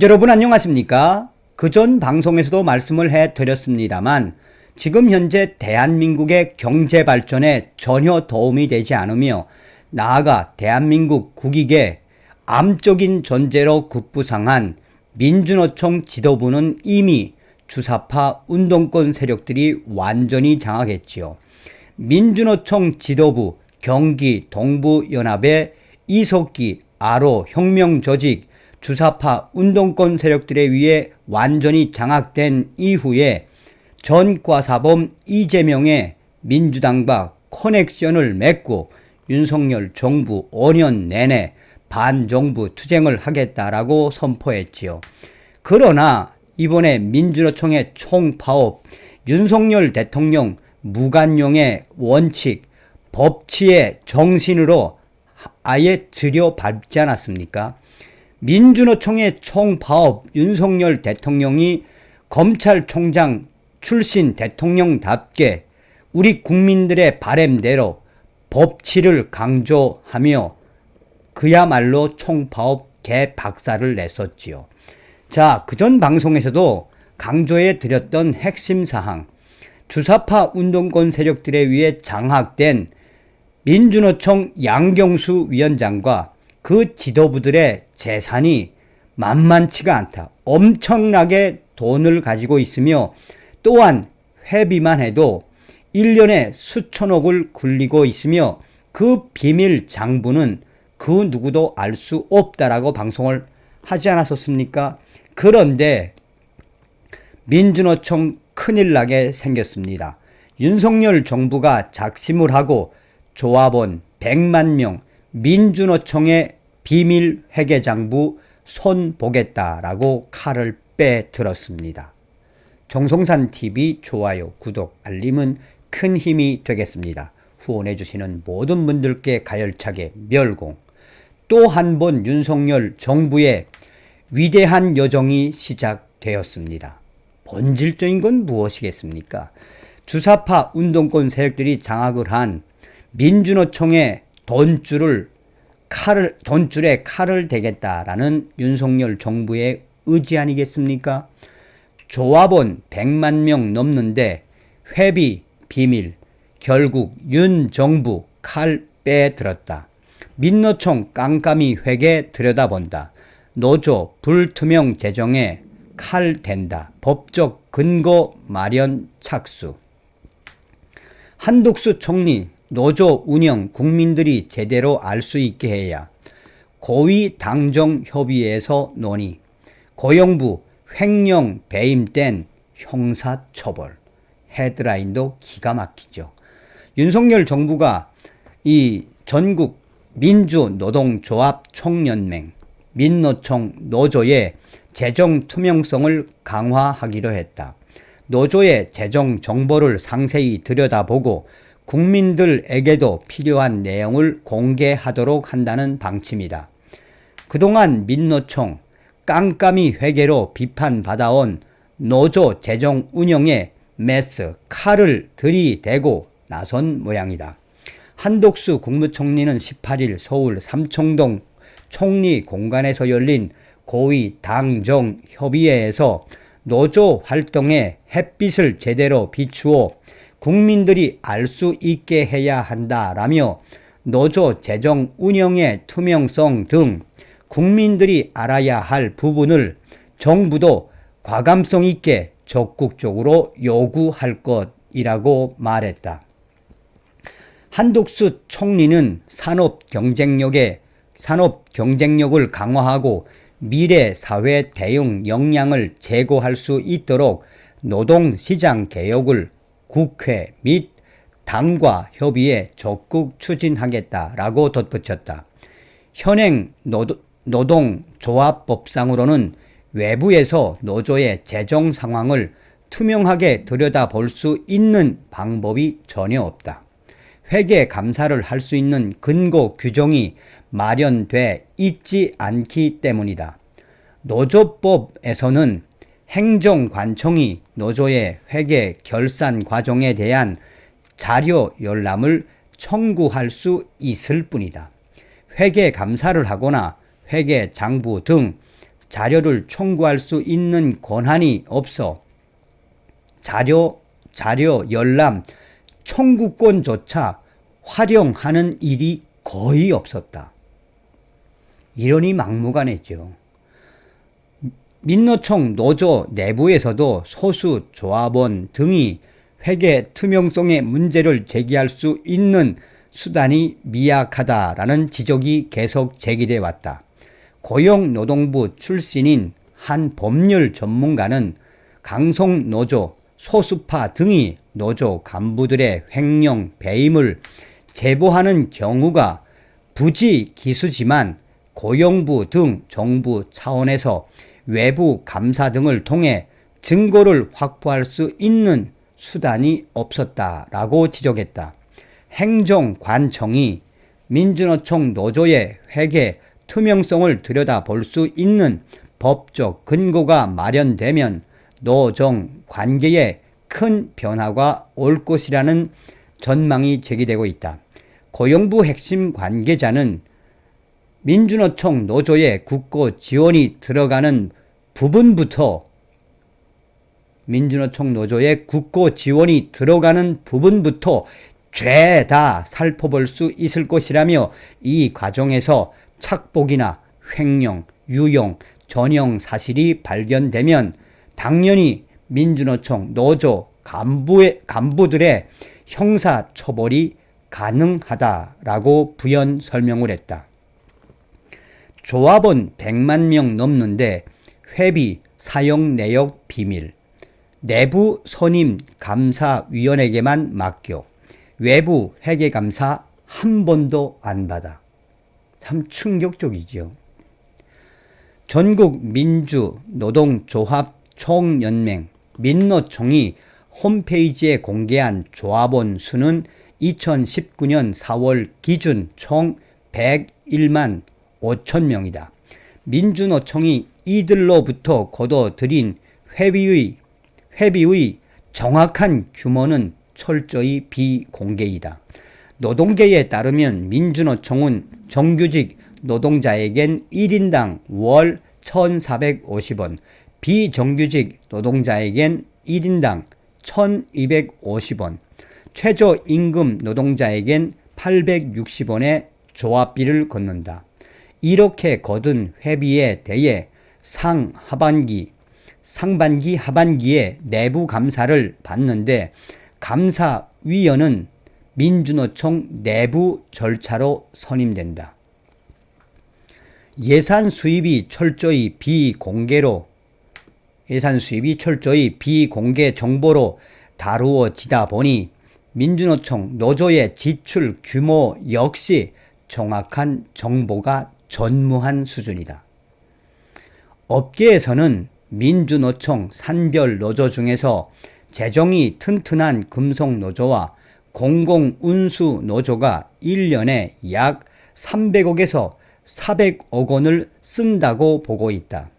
여러분 안녕하십니까? 그전 방송에서도 말씀을 해드렸습니다만 지금 현재 대한민국의 경제 발전에 전혀 도움이 되지 않으며 나아가 대한민국 국익에 암적인 존재로 급부상한 민주노총 지도부는 이미 주사파 운동권 세력들이 완전히 장악했지요. 민주노총 지도부 경기 동부연합의 이석기 아로 혁명조직 주사파 운동권 세력들에 의해 완전히 장악된 이후에 전과사범 이재명의 민주당과 커넥션을 맺고 윤석열 정부 5년 내내 반정부 투쟁을 하겠다라고 선포했지요. 그러나 이번에 민주노총의 총파업, 윤석열 대통령 무관용의 원칙, 법치의 정신으로 아예 들여밟지 않았습니까? 민주노총의 총파업, 윤석열 대통령이 검찰총장 출신 대통령답게 우리 국민들의 바램대로 법치를 강조하며 그야말로 총파업 개박살을 냈었지요. 자, 그전 방송에서도 강조해 드렸던 핵심 사항, 주사파 운동권 세력들에 의해 장악된 민주노총 양경수 위원장과 그 지도부들의 재산이 만만치가 않다. 엄청나게 돈을 가지고 있으며 또한 회비만 해도 1년에 수천억을 굴리고 있으며 그 비밀 장부는 그 누구도 알 수 없다라고 방송을 하지 않았었습니까? 그런데 민주노총 큰일 나게 생겼습니다. 윤석열 정부가 작심을 하고 조합원 100만 명 민주노총의 비밀 회계장부 손보겠다라고 칼을 빼들었습니다. 정성산TV 좋아요, 구독, 알림은 큰 힘이 되겠습니다. 후원해주시는 모든 분들께 가열차게 멸공. 또 한 번 윤석열 정부의 위대한 여정이 시작되었습니다. 본질적인 건 무엇이겠습니까? 주사파 운동권 세력들이 장악을 한 민주노총의 돈줄에 칼을 대겠다라는 윤석열 정부의 의지 아니겠습니까? 조합원 100만 명 넘는데 회비 비밀, 결국 윤 정부 칼 빼들었다. 민노총 깜깜이 회계 들여다본다. 노조 불투명 재정에 칼 댄다. 법적 근거 마련 착수. 한독수 총리 노조 운영 국민들이 제대로 알 수 있게 해야. 고위 당정협의회에서 논의. 고용부 횡령 배임된 형사처벌. 헤드라인도 기가 막히죠. 윤석열 정부가 이 전국 민주노동조합 총연맹 민노총 노조의 재정 투명성을 강화하기로 했다. 노조의 재정 정보를 상세히 들여다보고 국민들에게도 필요한 내용을 공개하도록 한다는 방침이다. 그동안 민노총 깜깜이 회계로 비판받아온 노조 재정 운영에 메스 칼을 들이대고 나선 모양이다. 한독수 국무총리는 18일 서울 삼청동 총리 공간에서 열린 고위 당정협의회에서 노조 활동에 햇빛을 제대로 비추어 국민들이 알 수 있게 해야 한다라며 노조 재정 운영의 투명성 등 국민들이 알아야 할 부분을 정부도 과감성 있게 적극적으로 요구할 것이라고 말했다. 한독수 총리는 산업 경쟁력을 강화하고 미래 사회 대응 역량을 제고할 수 있도록 노동시장 개혁을 국회 및 당과 협의에 적극 추진하겠다라고 덧붙였다. 현행 노동조합법상으로는 외부에서 노조의 재정 상황을 투명하게 들여다볼 수 있는 방법이 전혀 없다. 회계 감사를 할 수 있는 근거 규정이 마련돼 있지 않기 때문이다. 노조법에서는 행정관청이 노조의 회계 결산 과정에 대한 자료 열람을 청구할 수 있을 뿐이다. 회계 감사를 하거나 회계 장부 등 자료를 청구할 수 있는 권한이 없어 자료 열람 청구권조차 활용하는 일이 거의 없었다. 이러니 막무가내죠. 민노총 노조 내부에서도 소수 조합원 등이 회계 투명성의 문제를 제기할 수 있는 수단이 미약하다라는 지적이 계속 제기돼 왔다. 고용노동부 출신인 한 법률 전문가는 강성노조, 소수파 등이 노조 간부들의 횡령, 배임을 제보하는 경우가 부지기수지만 고용부 등 정부 차원에서 외부 감사 등을 통해 증거를 확보할 수 있는 수단이 없었다라고 지적했다. 행정관청이 민주노총 노조의 회계 투명성을 들여다볼 수 있는 법적 근거가 마련되면 노정 관계에 큰 변화가 올 것이라는 전망이 제기되고 있다. 고용부 핵심 관계자는 민주노총 노조의 국고 지원이 들어가는 부분부터 죄다 살펴볼 수 있을 것이라며 이 과정에서 착복이나 횡령, 유용, 전형 사실이 발견되면 당연히 민주노총 노조 간부들의 형사처벌이 가능하다라고 부연 설명을 했다. 조합원 100만 명 넘는데 회비 사용 내역 비밀, 내부 선임 감사위원에게만 맡겨 외부 회계감사 한 번도 안 받아. 참 충격적이죠. 전국 민주노동조합 총연맹 민노총이 홈페이지에 공개한 조합원 수는 2019년 4월 기준 총 101만 5천 명이다. 민주노총이 이들로부터 거둬들인 회비의 정확한 규모는 철저히 비공개이다. 노동계에 따르면 민주노총은 정규직 노동자에겐 1인당 월 1,450원, 비정규직 노동자에겐 1인당 1,250원, 최저임금 노동자에겐 860원의 조합비를 걷는다. 이렇게 거둔 회비에 대해 상반기, 하반기에 내부 감사를 받는데 감사위원은 민주노총 내부 절차로 선임된다. 예산 수입이 철저히 비공개 정보로 다루어지다 보니 민주노총 노조의 지출 규모 역시 정확한 정보가 전무한 수준이다. 업계에서는 민주노총 산별 노조 중에서 재정이 튼튼한 금속노조와 공공운수 노조가 1년에 약 300억에서 400억 원을 쓴다고 보고 있다.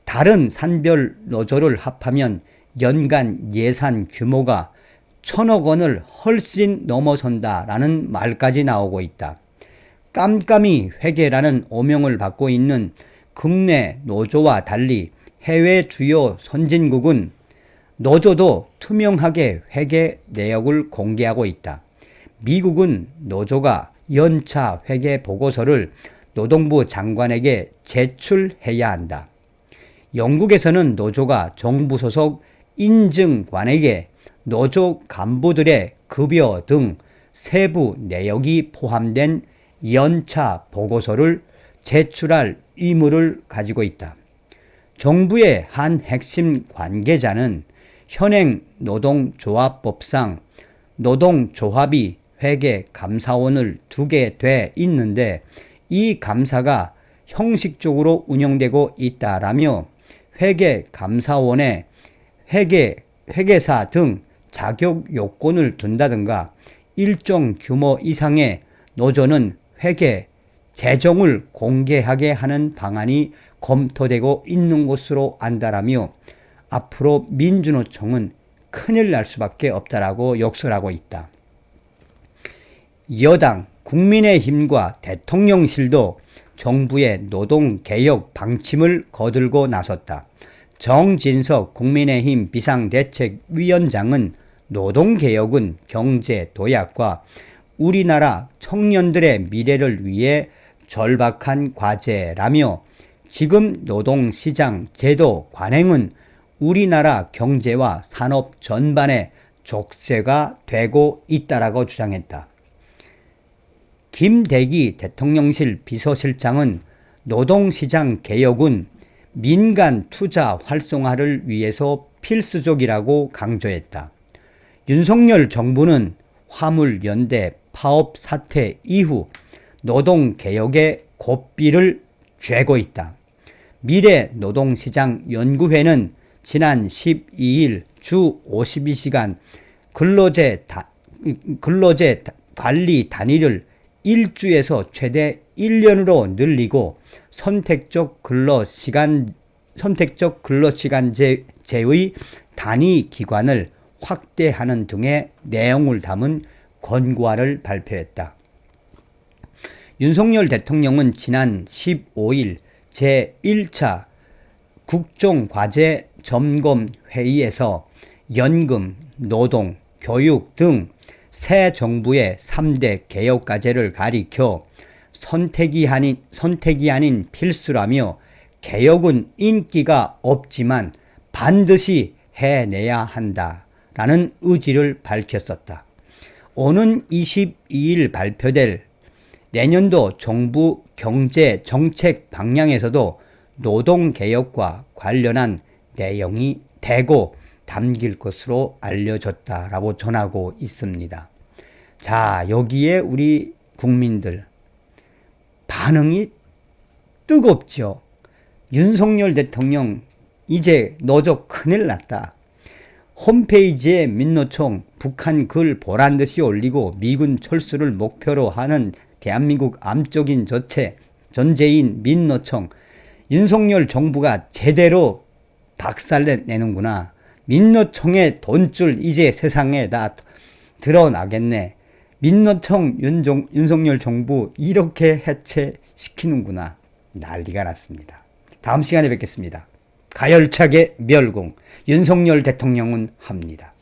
다른 산별 노조를 합하면 연간 예산 규모가 1,000억 원을 훨씬 넘어선다라는 말까지 나오고 있다. 깜깜이 회계라는 오명을 받고 있는 국내 노조와 달리 해외 주요 선진국은 노조도 투명하게 회계 내역을 공개하고 있다. 미국은 노조가 연차 회계 보고서를 노동부 장관에게 제출해야 한다. 영국에서는 노조가 정부 소속 인증관에게 노조 간부들의 급여 등 세부 내역이 포함된 연차 보고서를 제출할 의무를 가지고 있다. 정부의 한 핵심 관계자는 현행 노동조합법상 노동조합이 회계감사원을 두게 돼 있는데 이 감사가 형식적으로 운영되고 있다라며 회계감사원에 회계사 등 자격 요건을 둔다든가 일정 규모 이상의 노조는 회계 재정을 공개하게 하는 방안이 검토되고 있는 것으로 안다라며 앞으로 민주노총은 큰일 날 수밖에 없다라고 역설하고 있다. 여당 국민의힘과 대통령실도 정부의 노동개혁 방침을 거들고 나섰다. 정진석 국민의힘 비상대책위원장은 노동개혁은 경제 도약과 우리나라 청년들의 미래를 위해 절박한 과제라며 지금 노동시장 제도 관행은 우리나라 경제와 산업 전반에 족쇄가 되고 있다라고 주장했다. 김대기 대통령실 비서실장은 노동시장 개혁은 민간 투자 활성화를 위해서 필수적이라고 강조했다. 윤석열 정부는 화물연대 파업 사태 이후 노동개혁의 고삐를 쬐고 있다. 미래노동시장연구회는 지난 12일 주 52시간 근로제 관리 단위를 일주에서 최대 1년으로 늘리고 선택적 근로시간제의 단위 기간을 확대하는 등의 내용을 담은 권고안을 발표했다. 윤석열 대통령은 지난 15일 제1차 국정과제 점검회의에서 연금, 노동, 교육 등 새 정부의 3대 개혁과제를 가리켜 선택이 아닌 필수라며 개혁은 인기가 없지만 반드시 해내야 한다라는 의지를 밝혔었다. 오는 22일 발표될 내년도 정부 경제 정책 방향에서도 노동개혁과 관련한 내용이 대거 담길 것으로 알려졌다라고 전하고 있습니다. 자, 여기에 우리 국민들 반응이 뜨겁죠. 윤석열 대통령 이제 너저 큰일 났다. 홈페이지에 민노총 북한 글 보란 듯이 올리고 미군 철수를 목표로 하는 대한민국 암적인 전제인 민노총, 윤석열 정부가 제대로 박살내는구나. 민노총의 돈줄 이제 세상에 다 드러나겠네. 민노총 윤석열 정부 이렇게 해체시키는구나. 난리가 났습니다. 다음 시간에 뵙겠습니다. 가열차게 멸공 윤석열 대통령은 합니다.